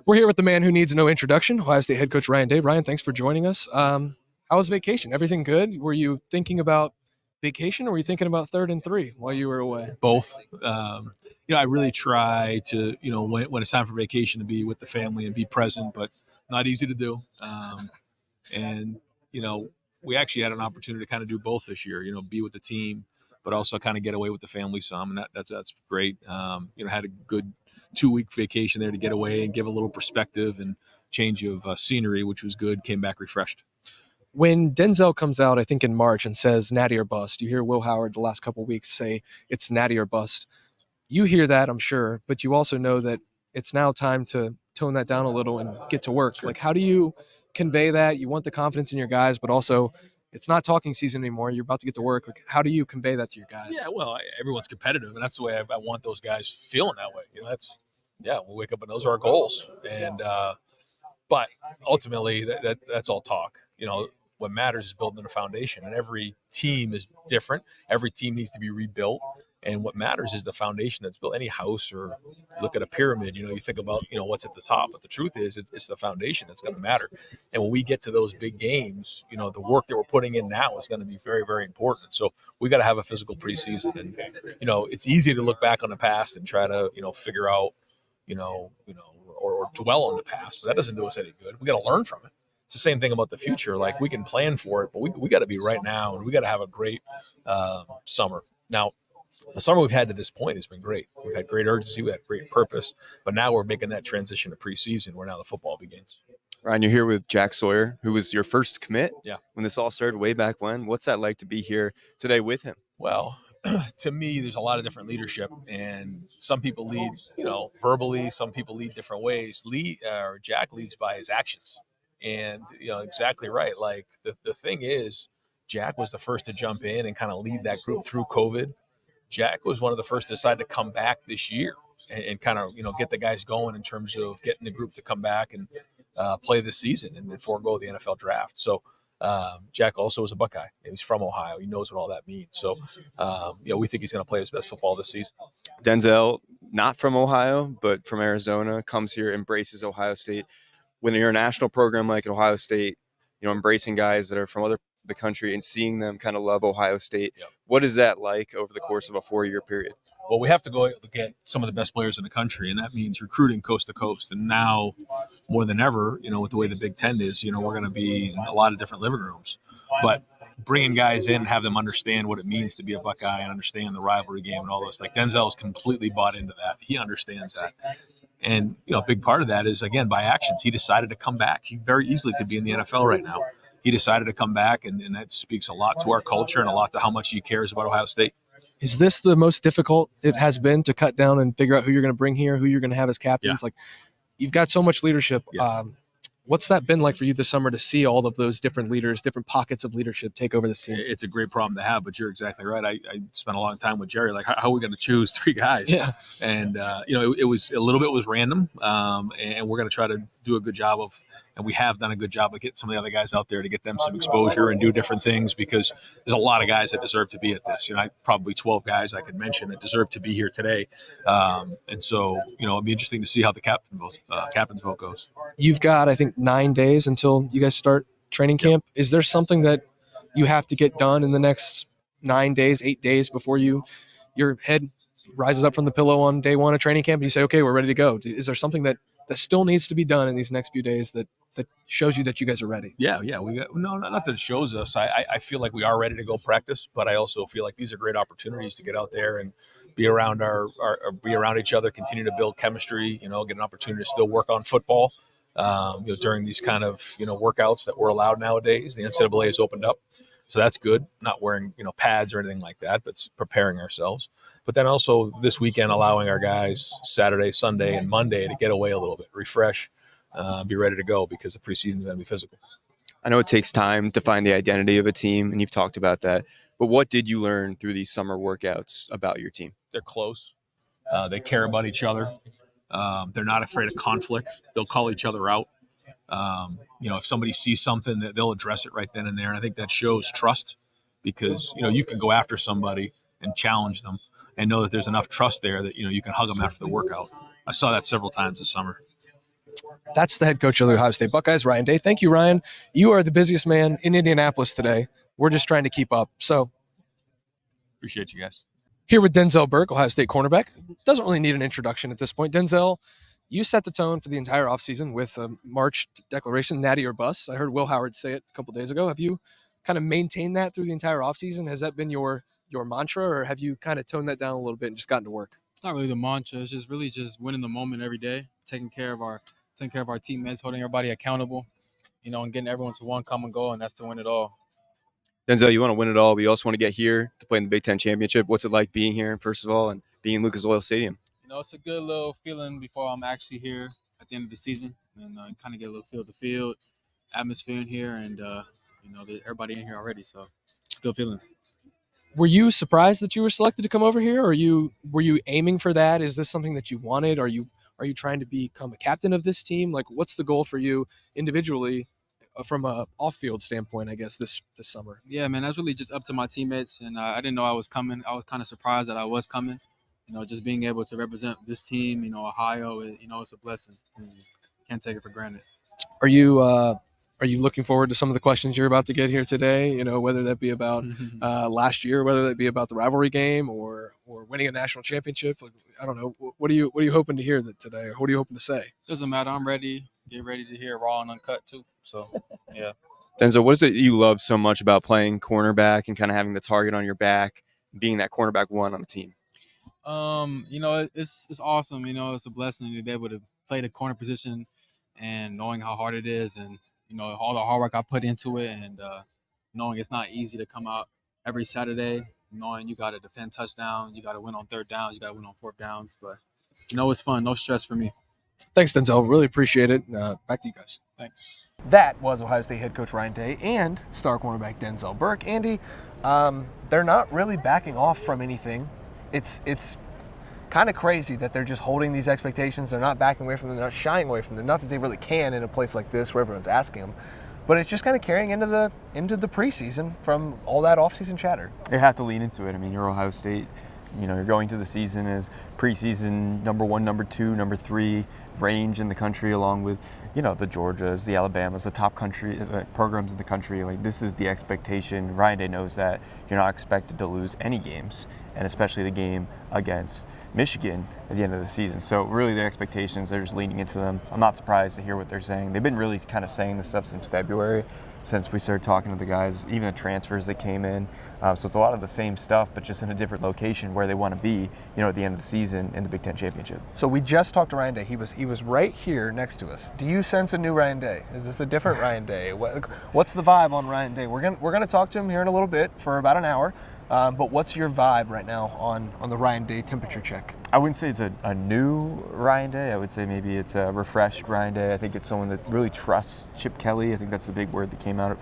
We're here with the man who needs no introduction, Ohio State head coach Ryan Day. Ryan, thanks for joining us. How was vacation? Everything good? Were you thinking about vacation, or were you thinking about 3rd and 3 while you were away? Both. I really try to, when it's time for vacation, to be with the family and be present, but not easy to do. And we actually had an opportunity to kind of do both this year. Be with the team, but also kind of get away with the family some, and that's great. Had a good 2-week vacation there to get away and give a little perspective and change of scenery, which was good. Came back refreshed. When Denzel comes out, I think in March, and says natty or bust, you hear Will Howard the last couple of weeks say it's natty or bust. You hear that, I'm sure, but you also know that it's now time to tone that down a little and get to work. Sure. Like, how do you convey that? You want the confidence in your guys, but also it's not talking season anymore. You're about to get to work. Like, how do you convey that to your guys? Yeah, well, everyone's competitive, and that's the way I want those guys feeling that way. We'll wake up and those are our goals. And but ultimately, that's all talk. What matters is building a foundation, and every team is different. Every team needs to be rebuilt, and what matters is the foundation that's built. Any house, or look at a pyramid, you think about what's at the top, but the truth is it's the foundation that's going to matter. And when we get to those big games, the work that we're putting in now is going to be very, very important. So we got to have a physical preseason, and it's easy to look back on the past and try to figure out or dwell on the past, but that doesn't do us any good. We got to learn from it. It's the same thing about the future. Like, we can plan for it, but we got to be right now, and we got to have a great summer. Now, the summer we've had to this point has been great. We've had great urgency, we had great purpose, but now we're making that transition to preseason, where now the football begins. Ryan, you're here with Jack Sawyer, who was your first commit. Yeah. When this all started way back when. What's that like to be here today with him? Well, to me, there's a lot of different leadership, and some people lead, verbally. Some people lead different ways. Jack leads by his actions, and exactly right. Like, the thing is, Jack was the first to jump in and kind of lead that group through COVID. Jack was one of the first to decide to come back this year and kind of get the guys going in terms of getting the group to come back and play this season and forego the NFL draft. So Jack also is a Buckeye. He's from Ohio. He knows what all that means. So we think he's going to play his best football this season. Denzel, not from Ohio, but from Arizona, comes here, embraces Ohio State. When you're a national program like Ohio State, embracing guys that are from other parts of the country and seeing them kind of love Ohio State. Yep. What is that like over the course of a 4-year period? Well, we have to go get some of the best players in the country, and that means recruiting coast to coast. And now, more than ever, with the way the Big Ten is, we're going to be in a lot of different living rooms. But bringing guys in, have them understand what it means to be a Buckeye and understand the rivalry game and all those. Like, Denzel's completely bought into that. He understands that. And, a big part of that is, again, by actions. He decided to come back. He very easily could be in the NFL right now. He decided to come back, and that speaks a lot to our culture and a lot to how much he cares about Ohio State. Is this the most difficult it has been to cut down and figure out who you're going to bring here, who you're going to have as captains? Yeah. Like, you've got so much leadership. Yes. What's that been like for you this summer to see all of those different leaders, different pockets of leadership take over the team? It's a great problem to have, but you're exactly right. I spent a long time with Jerry. Like, how are we going to choose 3 guys? Yeah. And, it was a little bit was random, and we're going to try to do a good job of, and we have done a good job of getting some of the other guys out there to get them some exposure and do different things, because there's a lot of guys that deserve to be at this. Probably 12 guys I could mention that deserve to be here today. And so, it'd be interesting to see how the captain's vote goes. You've got, I think, 9 days until you guys start training camp. Yep. Is there something that you have to get done in the next 9 days, 8 days before your head rises up from the pillow on day 1 of training camp and you say, okay, we're ready to go? Is there something that still needs to be done in these next few days that shows you that you guys are ready? Yeah. Not that it shows us. I feel like we are ready to go practice, but I also feel like these are great opportunities to get out there and be around be around each other, continue to build chemistry, get an opportunity to still work on football. During these kind of, workouts that we're allowed nowadays. The NCAA has opened up, so that's good. Not wearing, pads or anything like that, but preparing ourselves. But then also this weekend, allowing our guys Saturday, Sunday, and Monday to get away a little bit, refresh, be ready to go, because the preseason is going to be physical. I know it takes time to find the identity of a team, and you've talked about that. But what did you learn through these summer workouts about your team? They're close. They care about each other. They're not afraid of conflict. They'll call each other out. If somebody sees something, that they'll address it right then and there. And I think that shows trust, because, you can go after somebody and challenge them and know that there's enough trust there that, you can hug them after the workout. I saw that several times this summer. That's the head coach of the Ohio State Buckeyes, Ryan Day. Thank you, Ryan. You are the busiest man in Indianapolis today. We're just trying to keep up. So Appreciate you guys. here with Denzel Burke, Ohio State cornerback. Doesn't really need an introduction at this point. Denzel, you set the tone for the entire offseason with a March declaration, natty or bust. I heard Will Howard say it a couple days ago. Have you kind of maintained that through the entire offseason? Has that been your mantra, or have you kind of toned that down a little bit and just gotten to work? It's not really the mantra. It's just really just winning the moment every day, taking care of our teammates, holding everybody accountable, and getting everyone to one common goal, and that's to win it all. Denzel, you want to win it all, but you also want to get here to play in the Big Ten Championship. What's it like being here, first of all, and being in Lucas Oil Stadium? It's a good little feeling before I'm actually here at the end of the season, and kind of get a little feel of the field, atmosphere in here, and everybody in here already, so it's a good feeling. Were you surprised that you were selected to come over here, or were you aiming for that? Is this something that you wanted? Are you trying to become a captain of this team? Like, what's the goal for you individually from a off-field standpoint, I guess, this summer? Yeah, man, that's really just up to my teammates, and I didn't know I was coming. I was kind of surprised that I was coming. Just being able to represent this team, Ohio, it's a blessing. Can't take it for granted. Are you looking forward to some of the questions you're about to get here today? Whether that be about last year, whether that be about the rivalry game or winning a national championship. Like, I don't know. What are you hoping to hear today, or what are you hoping to say? Doesn't matter. I'm ready. Get ready to hear raw and uncut too. So, yeah. Denzel, what is it you love so much about playing cornerback and kind of having the target on your back, being that cornerback one on the team? It's awesome. It's a blessing to be able to play the corner position and knowing how hard it is, and all the hard work I put into it, and knowing it's not easy to come out every Saturday, knowing you got to defend touchdowns, you got to win on third downs, you got to win on fourth downs. But it's fun, no stress for me. Thanks, Denzel. Really appreciate it. Back to you guys. Thanks. That was Ohio State head coach Ryan Day and star cornerback Denzel Burke. Andy, they're not really backing off from anything. It's kind of crazy that they're just holding these expectations. They're not backing away from them. They're not shying away from them. Not that they really can in a place like this where everyone's asking them. But it's just kind of carrying into the preseason from all that offseason chatter. You have to lean into it. I mean, you're Ohio State. You're going to the season as preseason number 1, number 2, number 3 range in the country, along with, the Georgias, the Alabamas, the top country programs in the country. Like, this is the expectation. Ryan Day knows that you're not expected to lose any games, and especially the game against Michigan at the end of the season. So really the expectations, they're just leaning into them. I'm not surprised to hear what they're saying. They've been really kind of saying this stuff since February, since we started talking to the guys, even the transfers that came in. So it's a lot of the same stuff, but just in a different location where they want to be, at the end of the season in the Big Ten Championship. So we just talked to Ryan Day. He was right here next to us. Do you sense a new Ryan Day? Is this a different Ryan Day? What's the vibe on Ryan Day? We're gonna talk to him here in a little bit for about an hour. But what's your vibe right now on the Ryan Day temperature check? I wouldn't say it's a new Ryan Day. I would say maybe it's a refreshed Ryan Day. I think it's someone that really trusts Chip Kelly. I think that's the big word that came out of,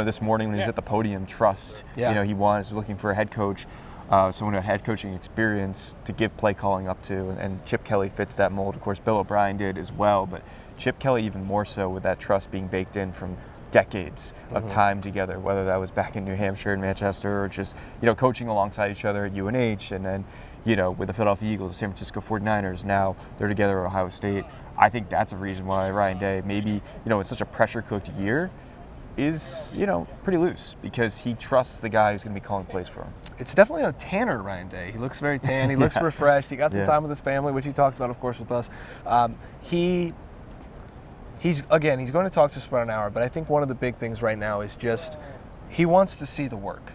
this morning when he was at the podium, trust. Yeah. He was looking for a head coach, someone who had head coaching experience to give play calling up to, and Chip Kelly fits that mold. Of course, Bill O'Brien did as well, but Chip Kelly even more so, with that trust being baked in from decades of time together, whether that was back in New Hampshire and Manchester, or just, coaching alongside each other at UNH, and then, with the Philadelphia Eagles, the San Francisco 49ers, now they're together at Ohio State. I think that's a reason why Ryan Day, maybe, in such a pressure-cooked year, is, pretty loose, because he trusts the guy who's going to be calling plays for him. It's definitely a tanner Ryan Day. He looks very tan. He looks refreshed. He got some time with his family, which he talks about, of course, with us. He's going to talk to us for about an hour, but I think one of the big things right now is just he wants to see the work,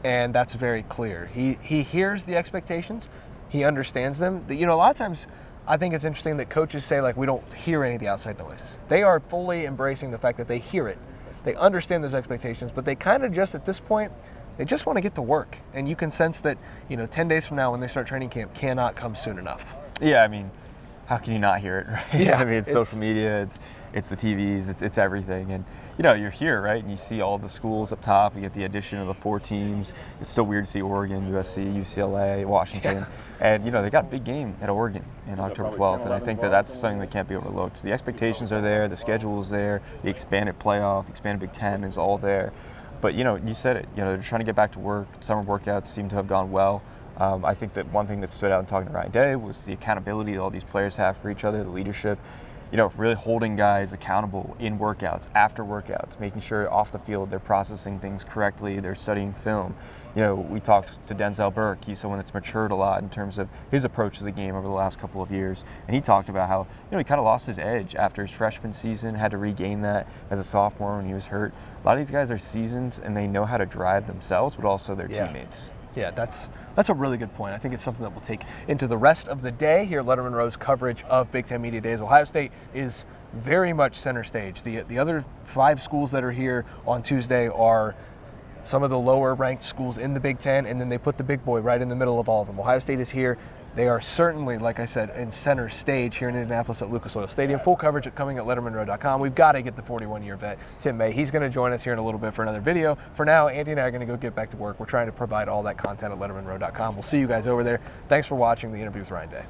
and that's very clear. He hears the expectations. He understands them. A lot of times I think it's interesting that coaches say, like, we don't hear any of the outside noise. They are fully embracing the fact that they hear it. They understand those expectations, but they kind of just, at this point, they just want to get to work. And you can sense that, 10 days from now when they start training camp cannot come soon enough. Yeah, I mean, how can you not hear it, right? Yeah, I mean, it's social media, it's the TVs, it's everything. And, you're here, right? And you see all the schools up top. You get the addition of the 4 teams. It's still weird to see Oregon, USC, UCLA, Washington. Yeah. And, they got a big game at Oregon in October 12th. And I think that's something that can't be overlooked. So the expectations are there, the schedule is there, the expanded playoff, the expanded Big Ten is all there. But, you said it. They're trying to get back to work. Summer workouts seem to have gone well. I think that one thing that stood out in talking to Ryan Day was the accountability that all these players have for each other, the leadership. really holding guys accountable in workouts, after workouts, making sure off the field they're processing things correctly, they're studying film. We talked to Denzel Burke. He's someone that's matured a lot in terms of his approach to the game over the last couple of years. And he talked about how, he kind of lost his edge after his freshman season, had to regain that as a sophomore when he was hurt. A lot of these guys are seasoned and they know how to drive themselves, but also their teammates. Yeah, that's a really good point. I think it's something that we'll take into the rest of the day here at Lettermen Row's coverage of Big Ten Media Days. Ohio State is very much center stage. The other 5 schools that are here on Tuesday are some of the lower ranked schools in the Big Ten, and then they put the big boy right in the middle of all of them. Ohio State is here. They are certainly, like I said, in center stage here in Indianapolis at Lucas Oil Stadium. Full coverage coming at lettermenrow.com. We've got to get the 41-year vet, Tim May. He's going to join us here in a little bit for another video. For now, Andy and I are going to go get back to work. We're trying to provide all that content at lettermenrow.com. We'll see you guys over there. Thanks for watching the interview with Ryan Day.